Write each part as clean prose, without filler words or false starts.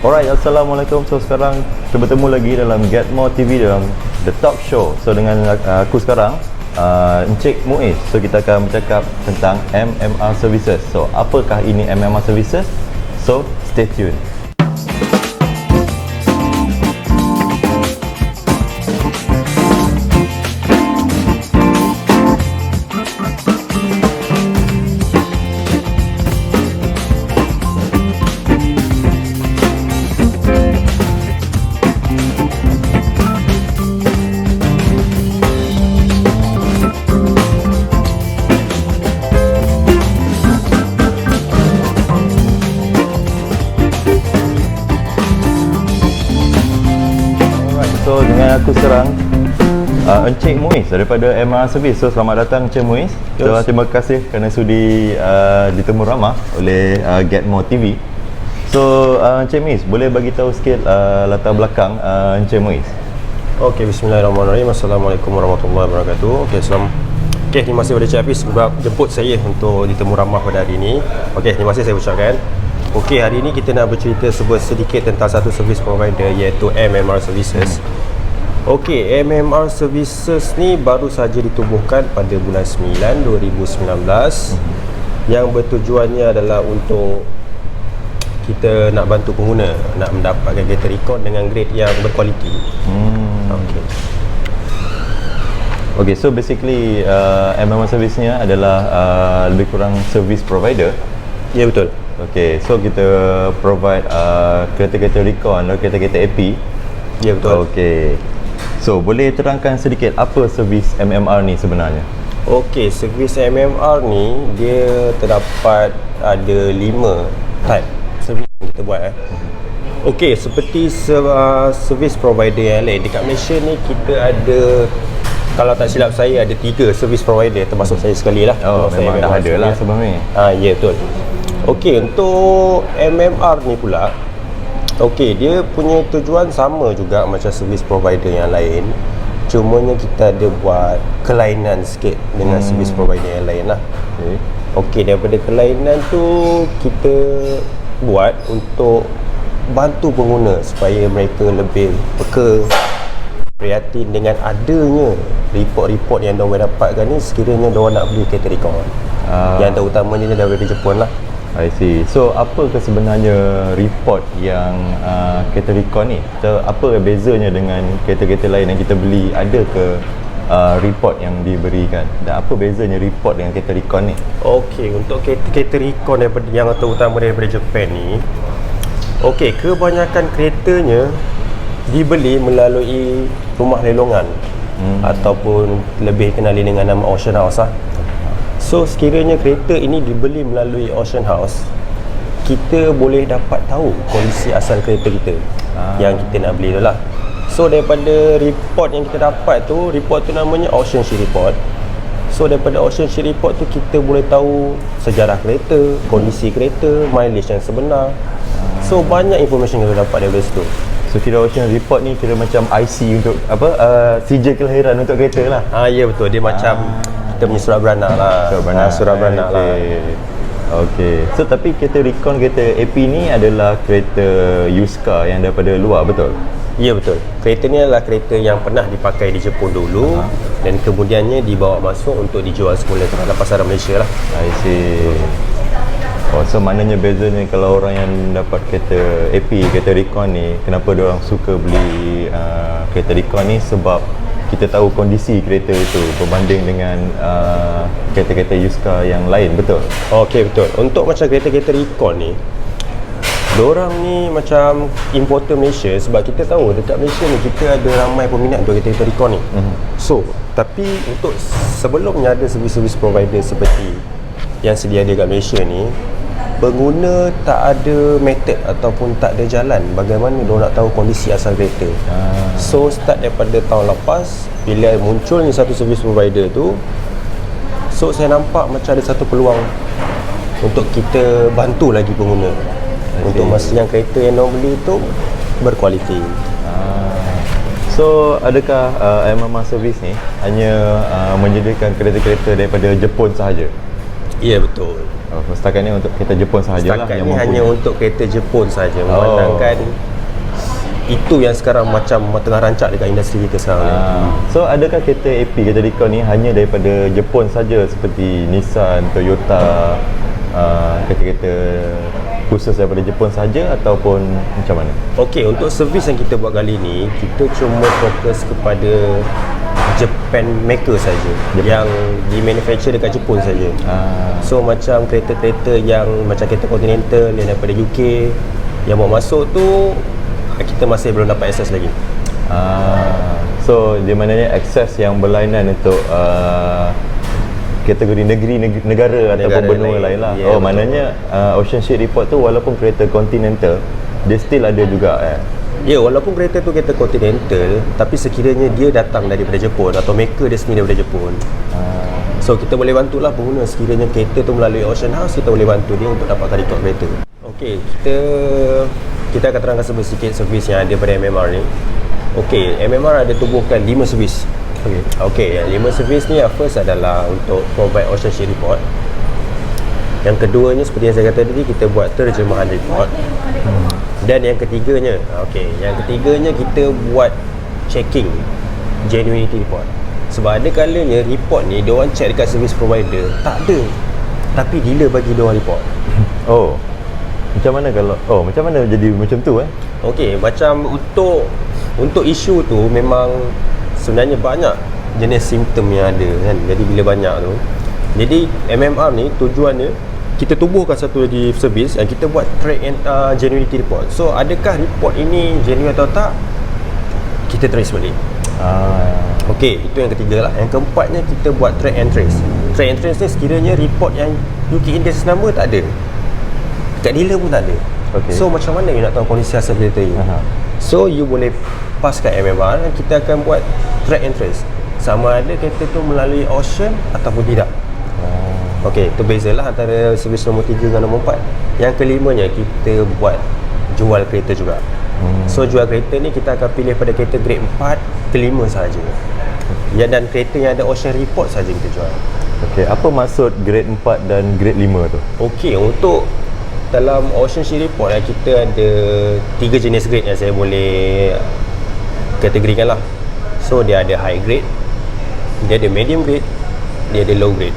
Alright, Assalamualaikum. So sekarang kita bertemu lagi dalam Getmo TV dalam The Talk Show. So dengan aku sekarang Encik Muiz. So kita akan bercakap tentang MMR Services. So apakah ini MMR Services? So stay tuned. So dengan aku sekarang Encik Muiz daripada MMR Service. So selamat datang Encik Muiz. So terima kasih kerana sudi ditemu ramah oleh Getmo TV. So Encik Muiz, boleh bagi tahu sikit latar belakang Encik Muiz? Okey, bismillahirrahmanirrahim. Assalamualaikum warahmatullahi wabarakatuh. Okey, terima kasih kepada Cik Hafiz sebab jemput saya untuk ditemu ramah pada hari ini. Okey, terima kasih saya ucapkan. Okey, hari ini kita nak bercerita sedikit tentang satu servis provider iaitu MMR Services. Okey, MMR Services ni baru saja ditubuhkan pada bulan 9 2019 yang bertujuannya adalah untuk kita nak bantu pengguna nak mendapatkan kereta recon dengan grade yang berkualiti. Okay, so basically MMR Service-nya adalah lebih kurang service provider. Ya, betul. Okay, so kita provide kereta-kereta recon dan kereta-kereta AP. Ya, betul. Okay, so boleh terangkan sedikit apa servis MMR ni sebenarnya? Okey, servis MMR ni dia terdapat ada 5 type servis yang kita buat. Okey, seperti servis provider yang lain dekat Malaysia ni kita ada, kalau tak silap saya ada 3 servis provider termasuk saya sekali lah. Oh, memang dah ada lah sebelum ni. Ya, betul. Okey, untuk MMR ni pula, okey, dia punya tujuan sama juga macam servis provider yang lain. Cumanya kita ada buat kelainan sikit dengan servis provider yang lain lah. Okey, daripada kelainan tu kita buat untuk bantu pengguna supaya mereka lebih peka, prihatin dengan adanya report-report yang diorang dapatkan ni sekiranya diorang nak beli kereta recon. Yang terutamanya daripada Jepun lah. I see. So apakah sebenarnya report yang kereta recon ni? So, apa bezanya dengan kereta-kereta lain yang kita beli? Ada ke report yang diberikan? Dan apa bezanya report dengan kereta recon ni? Okey, untuk kereta recon yang terutama daripada Jepun ni, okey, kebanyakan keretanya dibeli melalui rumah lelongan ataupun lebih kenali dengan nama auction house lah. So sekiranya kereta ini dibeli melalui auction house, kita boleh dapat tahu kondisi asal kereta kita yang kita nak beli tu lah. So daripada report yang kita dapat tu, report tu namanya auction sheet report. So daripada auction sheet report tu kita boleh tahu sejarah kereta, kondisi kereta, mileage yang sebenar. So banyak information kita dapat daripada situ. So kira auction report ni kira macam IC untuk apa, sijil kelahiran untuk kereta lah. Ya, betul. Dia macam kita punya surat beranak lah. Surat beranak lah. Okay. So tapi kereta recon, kereta AP ni adalah kereta used car yang daripada luar, betul? Ya, betul. Kereta ni adalah kereta yang pernah dipakai di Jepun dulu dan kemudiannya dibawa masuk untuk dijual semula ke dalam pasaran Malaysia lah. I see. Oh, so maknanya bezanya kalau orang yang dapat kereta AP, kereta recon ni, kenapa diorang suka beli kereta recon ni? Sebab kita tahu kondisi kereta itu berbanding dengan kereta-kereta used car yang lain, betul? Okey, betul. Untuk macam kereta-kereta recon ni, diorang ni macam importer Malaysia sebab kita tahu dekat Malaysia ni kita ada ramai peminat untuk kereta-kereta recon ni. So, tapi untuk sebelumnya ada servis-servis provider seperti yang sedia ada dekat Malaysia ni, pengguna tak ada method ataupun tak ada jalan bagaimana diorang nak tahu kondisi asal kereta. So start daripada tahun lepas, bila muncul ni satu servis provider tu, so saya nampak macam ada satu peluang untuk kita bantu lagi pengguna untuk memastikan kereta yang diorang beli tu berkualiti. So adakah MMR Service ni hanya menyediakan kereta-kereta daripada Jepun sahaja? Ya, betul. Setakat ni untuk kereta Jepun sahajalah. Setakat ni hanya untuk kereta Jepun saja. Memandangkan itu yang sekarang macam tengah rancak dekat industri kita sekarang ni. So adakah kereta AP, kereta recon ni hanya daripada Jepun saja seperti Nissan, Toyota, kereta-kereta khusus daripada Jepun saja ataupun macam mana? Okey, untuk servis yang kita buat kali ni, kita cuma fokus kepada Japan maker saja, yang di manufacture dekat Jepun saja. So macam kereta-kereta yang macam kereta Continental yang daripada UK yang bawa masuk tu, kita masih belum dapat akses lagi. So di mananya akses yang berlainan untuk kategori negara ataupun benua lain lah. Yeah, maknanya Ocean Sheet Report tu walaupun kereta Continental, dia still ada juga Ya, walaupun kereta tu kereta Continental, tapi sekiranya dia datang daripada Jepun atau maker dia sendiri daripada Jepun, so kita boleh bantulah pengguna. Sekiranya kereta tu melalui auction house, kita boleh bantu dia untuk dapatkan record kereta. Okey, kita akan terangkan sedikit servis yang ada pada MMR ni. Okey, MMR ada tubuhkan 5 servis. Okey, 5 servis ni, yang first adalah untuk provide Ocean Sheet Report. Yang keduanya seperti yang saya kata tadi, kita buat terjemahan report. Dan yang ketiganya, kita buat checking genuinity report. Sebab ada kalanya report ni diorang check dekat service provider tak ada, tapi dealer bagi diorang report. Macam mana jadi macam tu Okey, macam untuk isu tu memang sebenarnya banyak jenis simptom yang ada kan. Jadi bila banyak tu, jadi MMR ni tujuannya kita tubuhkan satu lagi servis yang kita buat track and genuinity report. So adakah report ini genuine atau tak, kita trace balik. Okey, itu yang ketiga lah. Yang keempatnya, kita buat track and trace. Track and trace ni sekiranya report yang UK index number tak ada, kat dealer pun tak ada. So macam mana you nak tahu kondisi asal kereta you? So you boleh pass kat MMR dan kita akan buat track and trace sama ada kereta tu melalui auction ataupun tidak. Okey, itu bezalah antara servis nombor 3 dengan nombor 4. Yang kelimanya, kita buat jual kereta juga. So jual kereta ni kita akan pilih pada kereta grade 4 ke 5 sahaja. Dan kereta yang ada auction report saja kita jual. Okey, apa maksud grade 4 dan grade 5 tu? Okey, untuk dalam auction sheet report kita ada 3 jenis grade yang saya boleh kategorikan lah. So dia ada high grade, dia ada medium grade, dia ada low grade.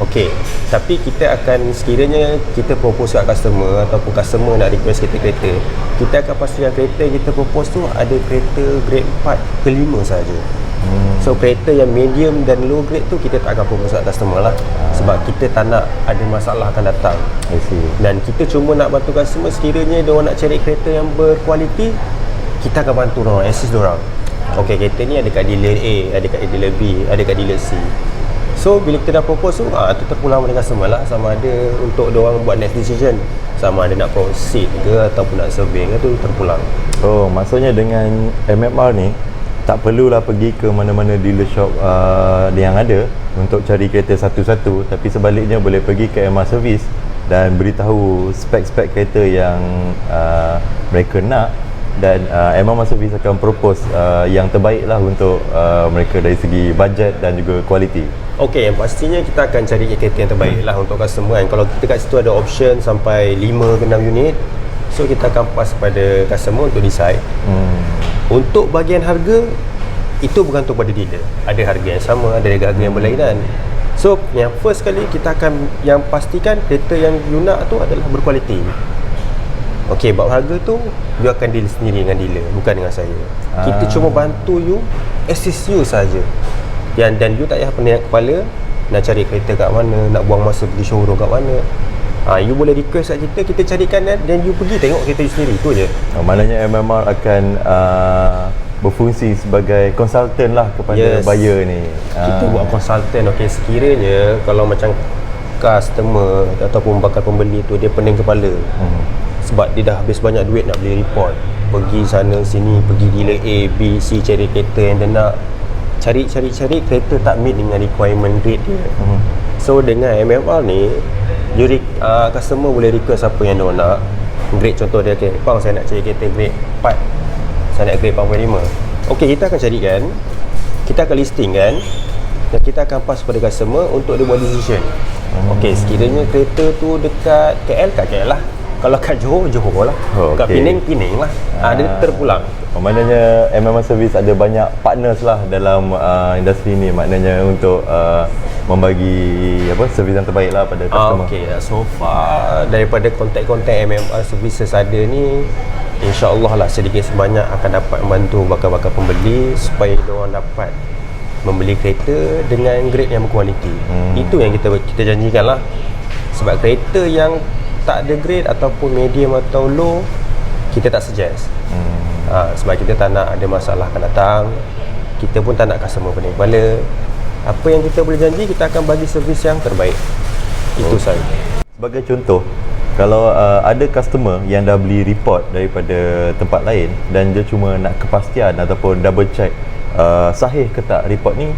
Okey, tapi kita akan, sekiranya kita propose kat customer ataupun customer nak request kereta-kereta, kita akan pastikan kereta yang kita propose tu ada kereta grade 4 ke 5 saja. So kereta yang medium dan low grade tu kita tak akan propose kat customer lah. Sebab kita tak nak ada masalah akan datang. Dan kita cuma nak bantu customer, sekiranya diorang nak cari kereta yang berkualiti, kita akan bantu diorang, assist diorang. Okey, kereta ni ada kat dealer A, ada kat dealer B, ada kat dealer C. So bila kita dah propose tu, tu terpulang pada customer lah, sama ada untuk diorang buat next decision, sama ada nak proceed ke ataupun nak survey ke, tu terpulang. Maksudnya dengan MMR ni tak perlulah pergi ke mana-mana dealer shop yang ada untuk cari kereta satu-satu, tapi sebaliknya boleh pergi ke MMR Service dan beritahu spek-spek kereta yang mereka nak, dan MMR Service akan propose yang terbaik lah untuk mereka dari segi bajet dan juga kualiti. Okey, yang pastinya kita akan cari kereta yang terbaik lah untuk customer kan. Kalau kita kat situ ada option sampai 5 ke 6 unit, so kita akan pass pada customer untuk decide. Untuk bahagian harga, itu bergantung pada dealer. Ada harga yang sama, ada harga yang berlainan. So yang first kali kita akan yang pastikan kereta yang you nak tu adalah berkualiti. Okey, bab harga tu you akan deal sendiri dengan dealer, bukan dengan saya. Kita cuma bantu you, assist you saja. Dan you tak payah pening kepala nak cari kereta kat mana, nak buang masa pergi showroom kat mana. You boleh request kat kita, kita carikan dan you pergi tengok kereta you sendiri, tu je. Maknanya MMR akan berfungsi sebagai konsultan lah kepada buyer ni. Kita buat konsultan. Okey, sekiranya kalau macam customer ataupun bakal pembeli tu dia pening kepala, sebab dia dah habis banyak duit nak beli report, pergi sana sini, pergi dealer A, B, C, cari kereta yang dia nak, cari kereta tak meet dengan requirement grade dia. So dengan MMR ni, customer boleh request apa yang dia nak. Grade contoh dia, okay, bang saya nak cari kereta grade 4, saya nak grade 4.5. Okey, kita akan carikan, kita akan listing kan, dan kita akan pass pada customer untuk dia buat decision. Okey, sekiranya kereta tu dekat KL, kat KL lah. Kalau kat Johor, Johor lah. Kat Penang, Penang lah. Dia terpulang. Maknanya MMR Service ada banyak partners lah dalam industri ni, maknanya untuk membagi servis yang terbaik lah pada customer. Okey, so far daripada kontak-kontak MMR Services ada ni, InsyaAllah lah sedikit sebanyak akan dapat membantu bakal-bakal pembeli supaya diorang dapat membeli kereta dengan grade yang berkualiti. Itu yang kita janjikan lah. Sebab kereta yang tak ada grade ataupun medium atau low, kita tak suggest. Sebab kita tak nak ada masalah akan datang. Kita pun tak nak customer pening kepala. Apa yang kita boleh janji, kita akan bagi servis yang terbaik. Itu saja. Sebagai contoh, kalau ada customer yang dah beli report daripada tempat lain dan dia cuma nak kepastian ataupun double check sahih ke tak report ni,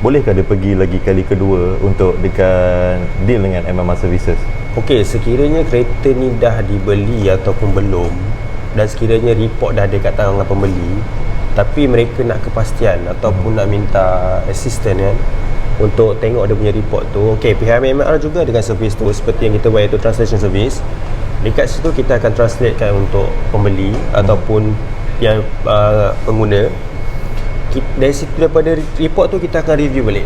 bolehkah dia pergi lagi kali kedua untuk deal dengan MMR Services? Okey, sekiranya kereta ni dah dibeli ataupun belum, dan sekiranya report dah ada kat tangan pembeli, tapi mereka nak kepastian ataupun nak minta assistant kan, untuk tengok dia punya report tu. Okey, pihak MMR juga dengan servis tu, seperti yang kita buat iaitu translation service. Dekat situ kita akan translate kan untuk pembeli ataupun yang pengguna. Dari situ, daripada report tu kita akan review balik.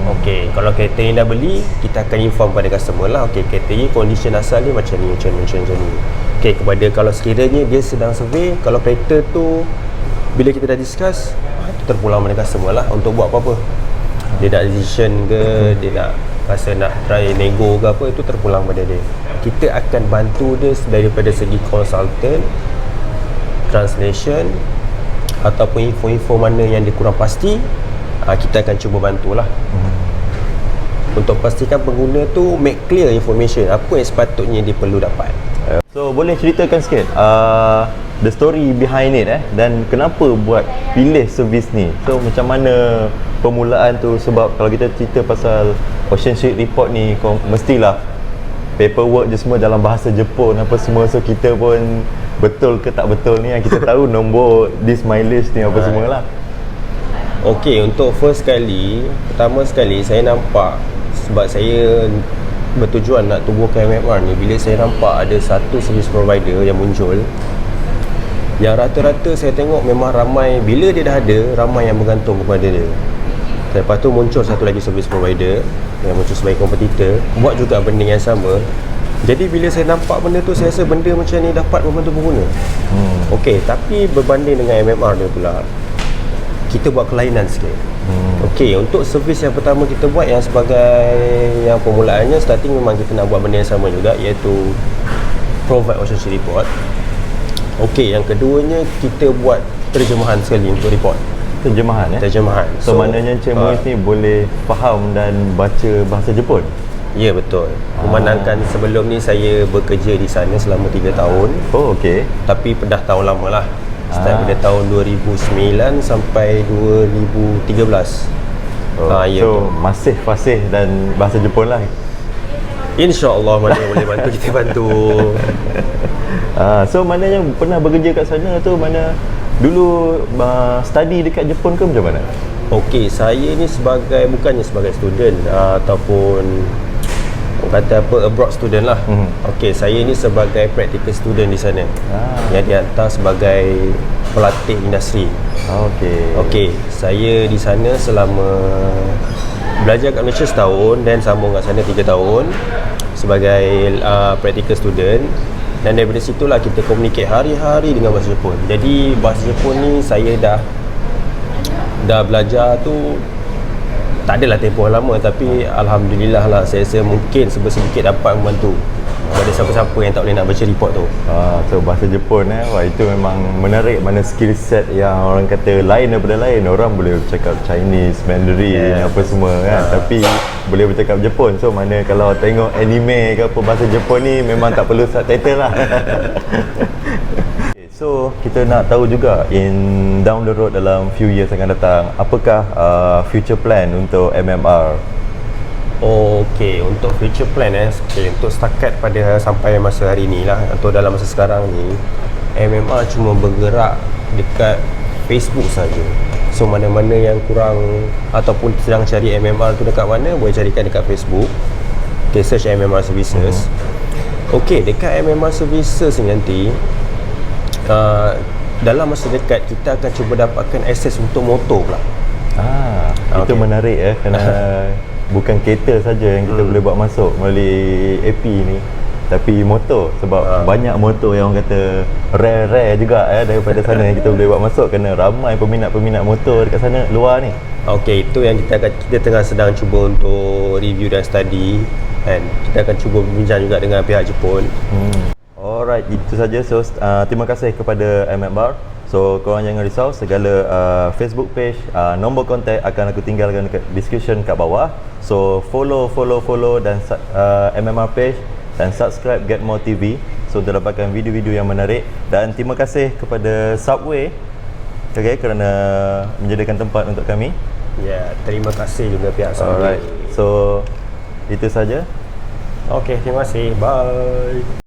Okey, kalau kereta ni dah beli, kita akan inform pada customer lah. Okey, kereta ni condition asal ni macam ni. Okey, kepada kalau sekiranya dia sedang survey, kalau kereta tu bila kita dah discuss, itu terpulang pada customer lah untuk buat apa-apa. Dia nak decision ke, dia nak rasa nak try nego ke apa, itu terpulang pada dia. Kita akan bantu dia daripada segi consultant, translation, ataupun info-info mana yang dia kurang pasti, kita akan cuba bantulah. Untuk pastikan pengguna tu make clear information apa yang sepatutnya dia perlu dapat. So boleh ceritakan sikit the story behind it dan kenapa buat pilih servis ni? So macam mana permulaan tu? Sebab kalau kita cerita pasal Ocean Street Report ni, mestilah paperwork je semua dalam bahasa Jepun apa semua. So kita pun betul ke tak betul ni yang kita tahu nombor this mileage ni apa semualah. Okey, untuk pertama sekali saya nampak, sebab saya bertujuan nak tubuhkan MMR ni, bila saya nampak ada satu service provider yang muncul, yang rata-rata saya tengok memang ramai, bila dia dah ada, ramai yang bergantung kepada dia. Lepas tu muncul satu lagi service provider yang muncul sebagai kompetitor, buat juga benda yang sama. Jadi bila saya nampak benda tu, saya rasa benda macam ni dapat membantu pengguna. Okey, tapi berbanding dengan MMR dia pula, kita buat kelainan sikit. Okey, untuk servis yang pertama kita buat yang sebagai yang permulaannya, starting memang kita nak buat benda yang sama juga, iaitu provide Ocean Street Report. Okey, yang keduanya kita buat terjemahan sekali untuk report. Terjemahan. So maknanya Encik Muiz ni boleh faham dan baca bahasa Jepun? Ya, betul. Memandangkan sebelum ni saya bekerja di sana selama 3 tahun. Oh, okey. Tapi dah tahun lama lah. Start pada tahun 2009 sampai 2013. Ya, so masih fasih dan bahasa Jepun lah. InsyaAllah, mana boleh bantu kita bantu. So maknanya pernah bekerja kat sana tu, mana dulu study dekat Jepun ke macam mana? Okey, saya ni bukannya sebagai student ataupun kata apa, abroad student lah. Okey, saya ni sebagai practical student di sana, yang dihantar sebagai pelatih industri. Okey, saya di sana selama belajar kat Malaysia setahun dan sambung kat sana 3 tahun sebagai practical student. Dan daripada situlah kita communicate hari-hari dengan bahasa Jepun. Jadi bahasa Jepun ni saya dah belajar tu, tak adalah tempoh lama, tapi Alhamdulillah lah, saya rasa mungkin sedikit dapat membantu pada siapa-siapa yang tak boleh nak baca report tu. So bahasa Jepun wah, itu memang menarik. Mana skill set yang orang kata lain daripada lain. Orang boleh bercakap Chinese, Mandarin, apa semua kan, tapi boleh bercakap Jepun. So mana kalau tengok anime ke apa, bahasa Jepun ni memang tak perlu subtitle lah. So kita nak tahu juga down the road dalam few years akan datang, apakah future plan untuk MMR? Okey, untuk future plan untuk setakat pada sampai masa hari ni lah, atau dalam masa sekarang ni, MMR cuma bergerak dekat Facebook saja. So mana-mana yang kurang ataupun sedang cari MMR tu dekat mana, boleh carikan dekat Facebook. Okay, search MMR Services. Okay, dekat MMR Services ni nanti dalam masa dekat kita akan cuba dapatkan akses untuk motor pula. Itu menarik kerana bukan kereta saja yang kita boleh buat masuk melalui AP ni, tapi motor, sebab banyak motor yang orang kata rare juga daripada sana yang kita boleh buat masuk, kerana ramai peminat-peminat motor dekat sana luar ni. Okey, itu yang kita tengah sedang cuba untuk review dan study, kan. Kita akan cuba berbincang juga dengan pihak Jepun. Alright, itu saja. So terima kasih kepada MMR. So korang jangan risau, segala Facebook page, nombor kontak akan aku tinggalkan dekat description kat bawah. So follow dan MMR page dan subscribe Get More TV, so untuk dapatkan video-video yang menarik. Dan terima kasih kepada Subway kerana menyediakan tempat untuk kami. Ya, terima kasih juga pihak Subway. Alright, so itu saja. Okey, terima kasih. Bye.